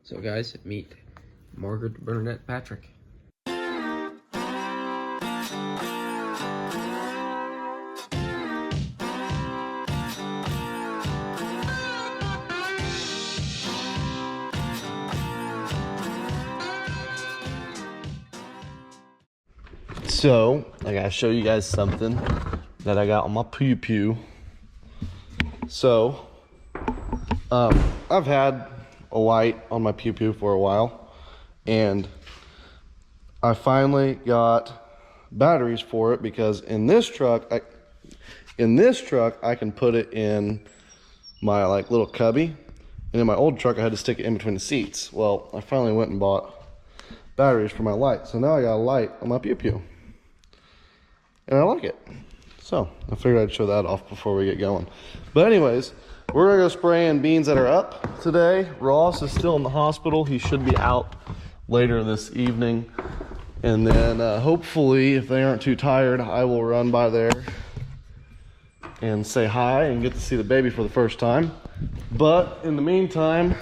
So guys, meet Margaret Burnett Patrick. So, I gotta show you guys something that I got on my pew. So, I've had a light on my pew for a while, and I finally got batteries for it because in this truck I can put it in my like little cubby, and in my old truck I had to stick it in between the seats. Well, I finally went and bought batteries for my light, so now I got a light on my pew. And I like it. So I figured I'd show that off before we get going. But anyways, we're gonna go spraying beans that are up today. Ross is still in the hospital. He should be out later this evening. And then hopefully, if they aren't too tired, I will run by there and say hi and get to see the baby for the first time. But in the meantime,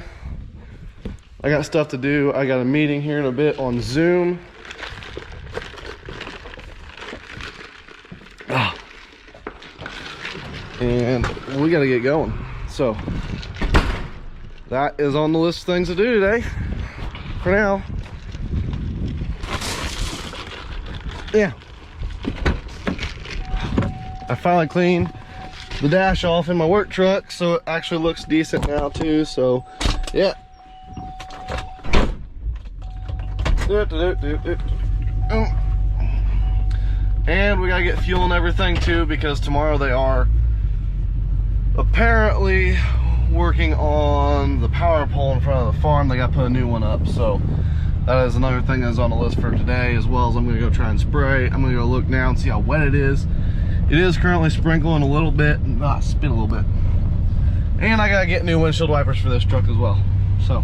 I got stuff to do. I got a meeting here in a bit on Zoom. And we got to get going. So that is on the list of things to do today for now. Yeah, I finally cleaned the dash off in my work truck, so it actually looks decent now too. So yeah, and we gotta get fuel and everything too, because tomorrow they are apparently working on the power pole in front of the farm. They got to put a new one up, so that is another thing that's on the list for today, as well as I'm gonna go try and spray. I'm gonna go look now and see how wet it is. It is currently sprinkling a little bit, and spin a little bit. And I gotta get new windshield wipers for this truck as well. So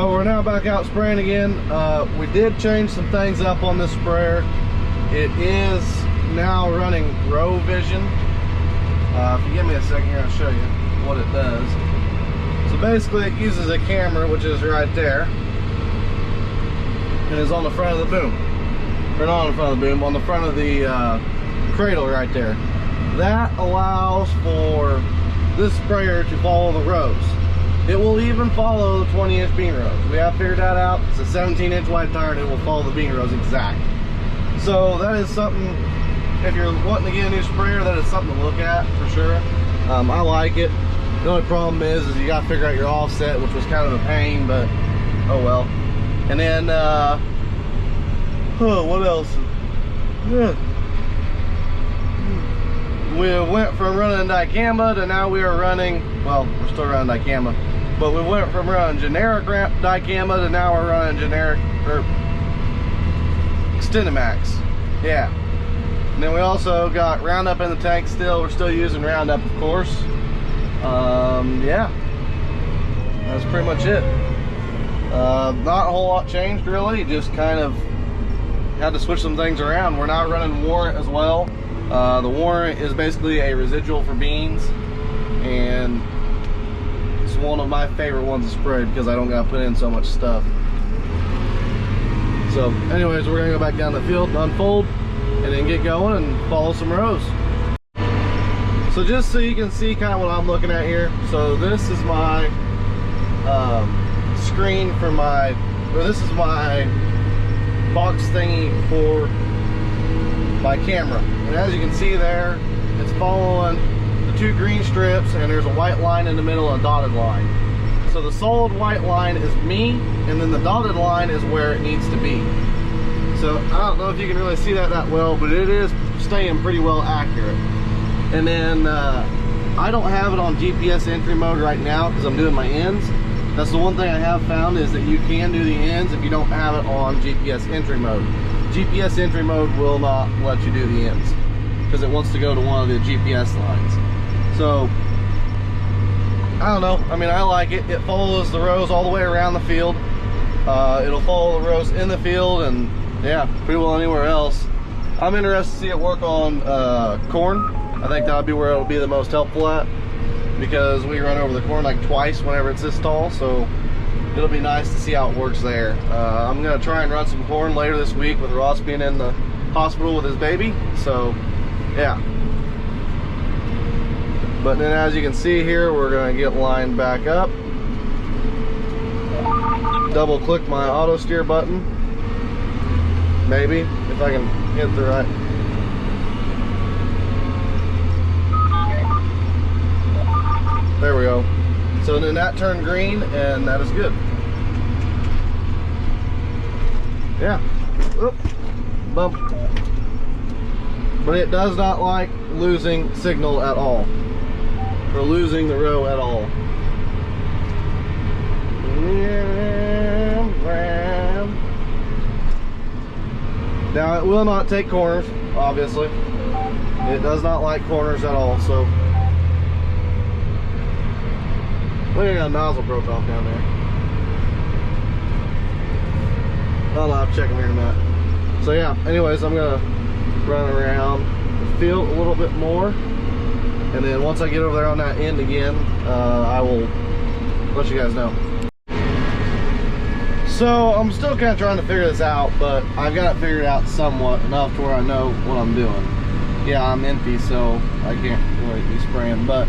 we're now back out spraying again. We did change some things up on this sprayer. It is now running row vision. If you give me a second here, I'll show you what it does. So basically it uses a camera, which is right there, and is on the front of the boom. Or not on the front of the boom, on the front of the cradle right there. That allows for this sprayer to follow the rows. It will even follow the 20-inch bean rows. We have figured that out. It's a 17-inch wide tire, and it will follow the bean rows exact. So that is something, if you're wanting to get a new sprayer, that is something to look at for sure. I like it. The only problem is you got to figure out your offset, which was kind of a pain, but oh well. And then what else? We went from running dicamba to now we are running, well, we're still running dicamba, but we went from running generic dicamba to now we're running generic or Extendamax. Yeah. And then we also got Roundup in the tank still. We're still using Roundup, of course. Yeah, that's pretty much it. Not a whole lot changed really, just kind of had to switch some things around. We're not running Warrant as well. The Warrant is basically a residual for beans, and it's one of my favorite ones to spray because I don't gotta put in so much stuff. So anyways, we're gonna go back down the field and unfold and then get going and follow some rows. So just so you can see kind of what I'm looking at here. So this is my screen for my, or this is my box thingy for my camera. And as you can see there, it's following the two green strips, and there's a white line in the middle and a dotted line. So the solid white line is me, and then the dotted line is where it needs to be. So I don't know if you can really see that well, but it is staying pretty well accurate. And then I don't have it on GPS entry mode right now because I'm doing my ends. That's the one thing I have found, is that you can do the ends if you don't have it on GPS entry mode. GPS entry mode will not let you do the ends because it wants to go to one of the GPS lines. So I don't know. I mean, I like it. It follows the rows all the way around the field. It'll follow the rows in the field, and yeah, pretty well anywhere else. I'm interested to see it work on corn. I think that'll be where it'll be the most helpful at. because we run over the corn like twice whenever it's this tall, so it'll be nice to see how it works there. I'm gonna try and run some corn later this week with Ross being in the hospital with his baby, so yeah. But then as you can see here, we're gonna get lined back up. Double click my auto steer button. Maybe, if I can hit the right. There we go. So then that turned green, and that is good. Yeah. Oop. Bump. But it does not like losing signal at all, or losing the row at all. Now it will not take corners, obviously. It does not like corners at all, so. Look at that nozzle broke off down there. I'll have to check them here in a minute. So yeah, anyways, I'm gonna run around the field a little bit more, and then once I get over there on that end again, I will let you guys know. So I'm still kind of trying to figure this out, but I've got it figured out somewhat enough to where I know what I'm doing. Yeah, I'm empty, so I can't really be spraying, but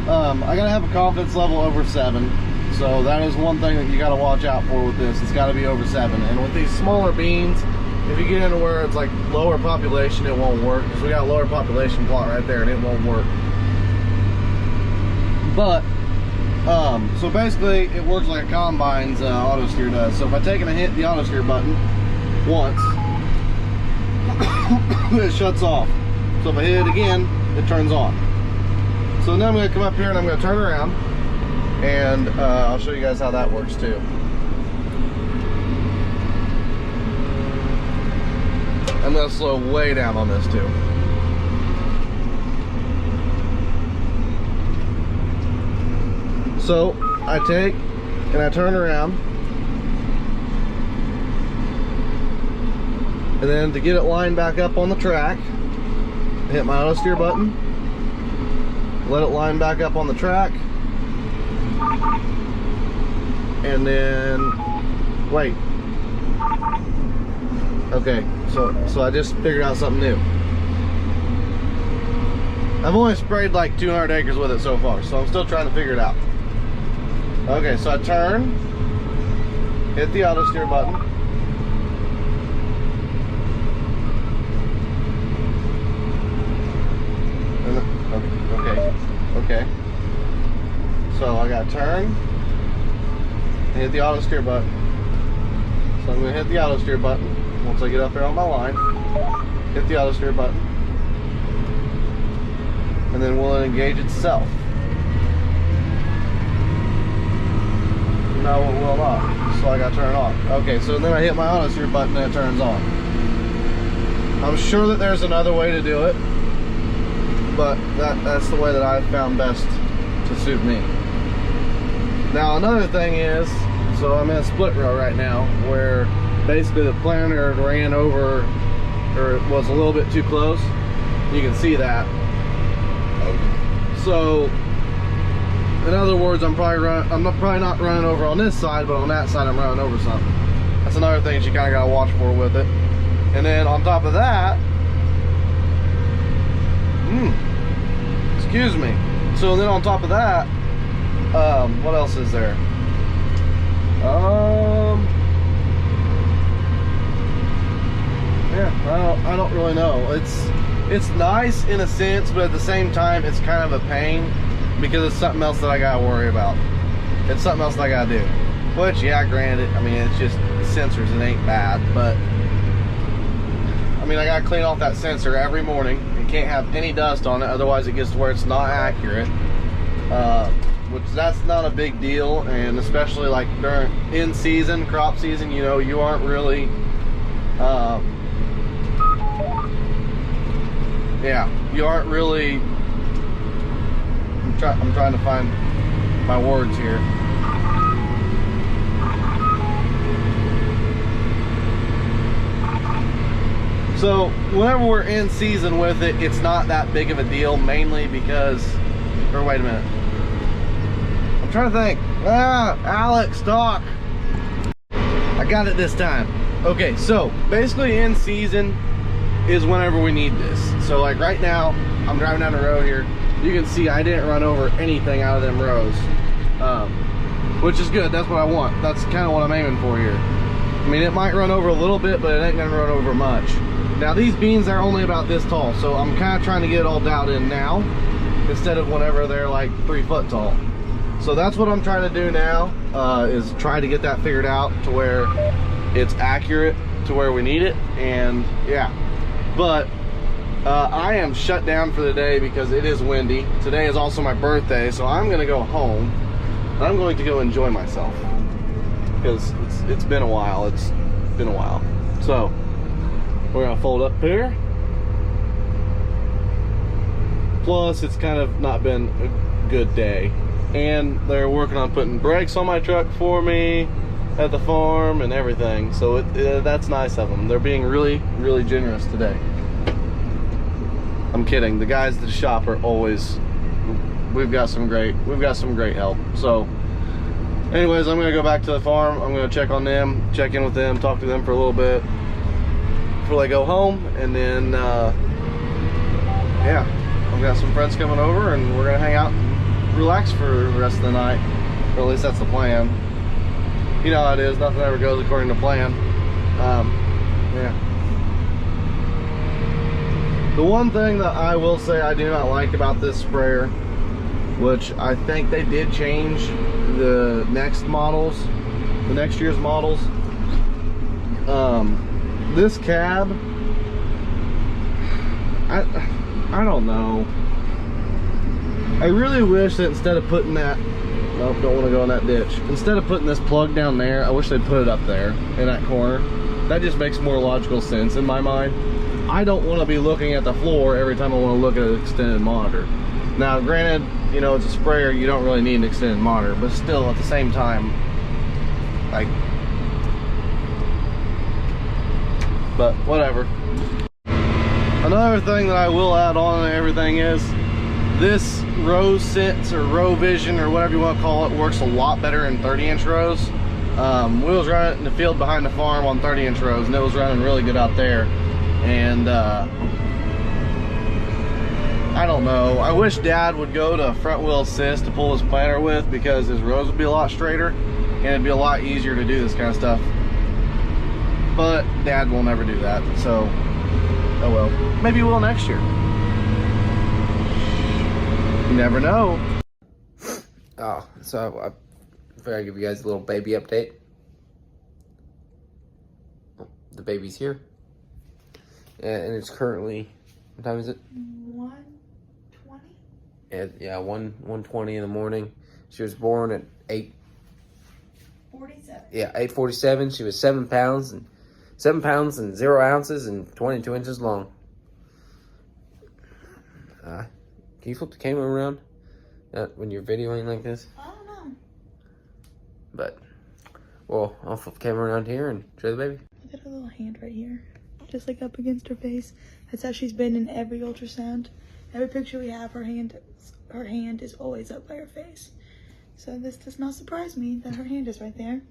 I gotta have a confidence level over 7. So that is one thing that you gotta watch out for with this. It's gotta be over 7. And with these smaller beans, if you get into where it's like lower population, it won't work. Because we got a lower population plot right there and it won't work. But so basically it works like a combine's auto steer does. So if I take and I hit the auto steer button once, it shuts off. So if I hit it again, it turns on. So now I'm going to come up here and I'm going to turn around, and I'll show you guys how that works too. I'm going to slow way down on this too. So I take and I turn around, and then to get it lined back up on the track, I hit my auto steer button. Let it line back up on the track, and then wait. Okay, so I just figured out something new. I've only sprayed like 200 acres with it so far, so I'm still trying to figure it out. Okay, so I turn, hit the auto steer button, okay. So I gotta turn and hit the auto steer button. So I'm gonna hit the auto steer button once I get up there on my line. Hit the auto steer button, and then will it engage itself? No, it will not. So I gotta turn it on. Okay, so then I hit my auto steer button and it turns on. I'm sure that there's another way to do it, but that's the way that I've found best to suit me. Now another thing is, so I'm in a split row right now where basically the planter ran over, or it was a little bit too close. You can see that. So in other words, I'm probably not running over on this side, but on that side I'm running over something. That's another thing you kind of got to watch for with it. And then on top of that, excuse me. So then on top of that, what else is there? Yeah, I don't really know. It's nice in a sense, but at the same time, it's kind of a pain because it's something else that I gotta worry about. It's something else that I gotta do. Which, yeah, granted, I mean, it's just sensors. It ain't bad, but I mean, I gotta clean off that sensor every morning. It can't have any dust on it, otherwise it gets to where it's not accurate. Which that's not a big deal, and especially like during in season, crop season, you know, you aren't really, yeah, you aren't really. I'm trying to find my words here. So whenever we're in season with it, it's not that big of a deal, mainly because, or wait a minute. trying to think. Alex, talk. I got it this time. Okay, so basically in season is whenever we need this. So like right now, I'm driving down the road here. You can see I didn't run over anything out of them rows, which is good. That's what I want. That's kind of what I'm aiming for here. I mean, it might run over a little bit, but it ain't gonna run over much. Now these beans are only about this tall, so I'm kind of trying to get it all dialed in now instead of whenever they're like 3 foot tall. So that's what I'm trying to do now, is try to get that figured out to where it's accurate to where we need it. And yeah, but I am shut down for the day because it is windy. Today is also my birthday, so I'm gonna go home and I'm going to go enjoy myself because it's been a while. It's been a while. So we're gonna fold up here. Plus, it's kind of not been a good day, and they're working on putting brakes on my truck for me at the farm and everything. So that's nice of them. They're being really, really generous today. I'm kidding. The guys at the shop are always, we've got some great help. So anyways, I'm gonna go back to the farm. I'm gonna check on them, check in with them, talk to them for a little bit before they go home, and then yeah, I've got some friends coming over and we're gonna hang out and relax for the rest of the night, or at least that's the plan. You know how it is, nothing ever goes according to plan. Yeah. The one thing that I will say I do not like about this sprayer, which I think they did change the next models, the next year's models, this cab, I don't know. I really wish that instead of putting that, nope, don't want to go in that ditch. Instead of putting this plug down there, I wish they'd put it up there in that corner. That just makes more logical sense in my mind. I don't want to be looking at the floor every time I want to look at an extended monitor. Now, granted, you know, it's a sprayer, you don't really need an extended monitor, but still, at the same time, like, but whatever. Another thing that I will add on to everything is this row sense or row vision or whatever you want to call it works a lot better in 30-inch rows. We was running in the field behind the farm on 30-inch rows, and it was running really good out there. And I don't know, I wish Dad would go to front wheel assist to pull his planter with, because his rows would be a lot straighter and it'd be a lot easier to do this kind of stuff. But Dad will never do that, so oh well. Maybe he will next year. You never know. Oh, so I figured I'd give you guys a little baby update. Oh, the baby's here. And it's currently, what time is it? 1:20? Yeah, 1:20 in the morning. She was born at 8:47. Yeah, 8:47. She was 7 pounds and 0 ounces and 22 inches long. Can you flip the camera around when you're videoing like this? I don't know. But, well, I'll flip the camera around here and show the baby. Look at her little hand right here. Just like up against her face. That's how she's been in every ultrasound. Every picture we have, her hand is always up by her face. So this does not surprise me that her hand is right there.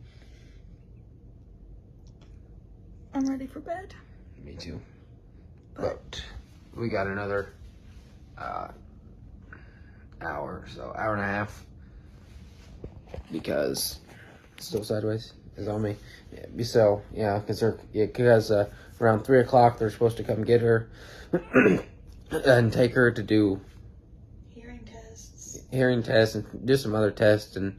I'm ready for bed. Me too. But we got another hour and a half, because still sideways is on me. Yeah, so yeah, because around 3 o'clock they're supposed to come get her and take her to do hearing tests and do some other tests and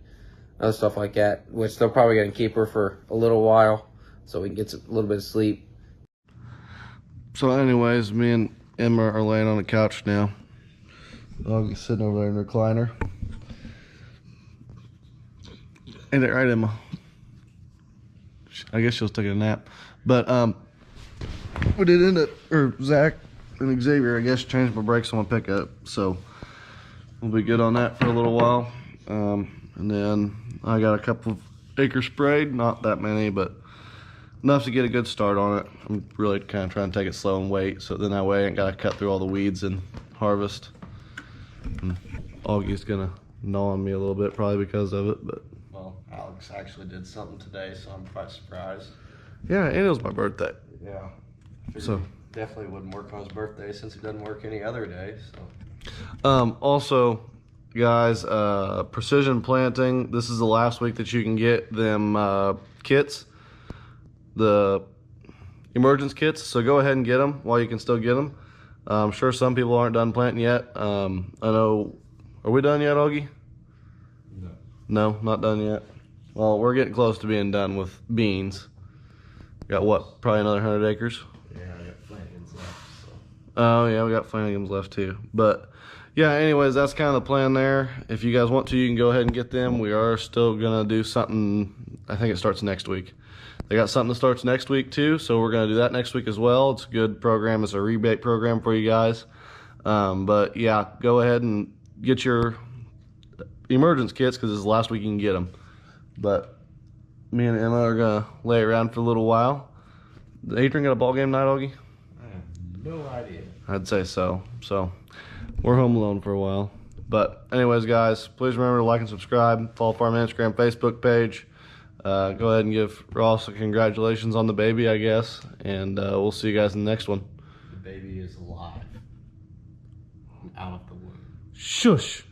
other stuff like that, which they're probably going to keep her for a little while so we can get a little bit of sleep. So anyways, me and Emma are laying on the couch now. Doggy's sitting over there in the recliner. Ain't it right, Emma? I guess she was taking a nap. But we did end up, or Zach and Xavier, I guess, changed my brakes on my pickup. So we'll be good on that for a little while. And then I got a couple of acres sprayed, not that many, but enough to get a good start on it. I'm really kind of trying to take it slow and wait, so then that way I ain't got to cut through all the weeds and harvest. And Augie's gonna gnawing me a little bit, probably because of it. But Well, Alex actually did something today, so I'm quite surprised. yeah, and it was my birthday. Yeah. So Definitely wouldn't work on his birthday since he doesn't work any other day. So also, guys, precision planting. This is the last week that you can get them kits, the emergence kits. So go ahead and get them while you can still get them. I'm sure some people aren't done planting yet. I know. Are we done yet, Augie? No. No, not done yet. Well, we're getting close to being done with beans. Got what? Probably another 100 acres. Yeah, I got Flanagan's left. So Oh yeah, we got Flanagan's left too. But yeah, anyways, that's kind of the plan there. If you guys want to, you can go ahead and get them. We are still gonna do something. I think it starts next week. They got something that starts next week too, so we're gonna do that next week as well. It's a good program. It's a rebate program for you guys. But yeah, go ahead and get your emergence kits because it's the last week you can get them. But me and Emma are gonna lay around for a little while. Adrian got a ball game tonight, Augie? I have no idea. I'd say so. So we're home alone for a while. But anyways, guys, please remember to like and subscribe. Follow Farm Instagram, Facebook page. Go ahead and give Ross a congratulations on the baby, I guess. And we'll see you guys in the next one. The baby is alive. I'm out of the womb. Shush.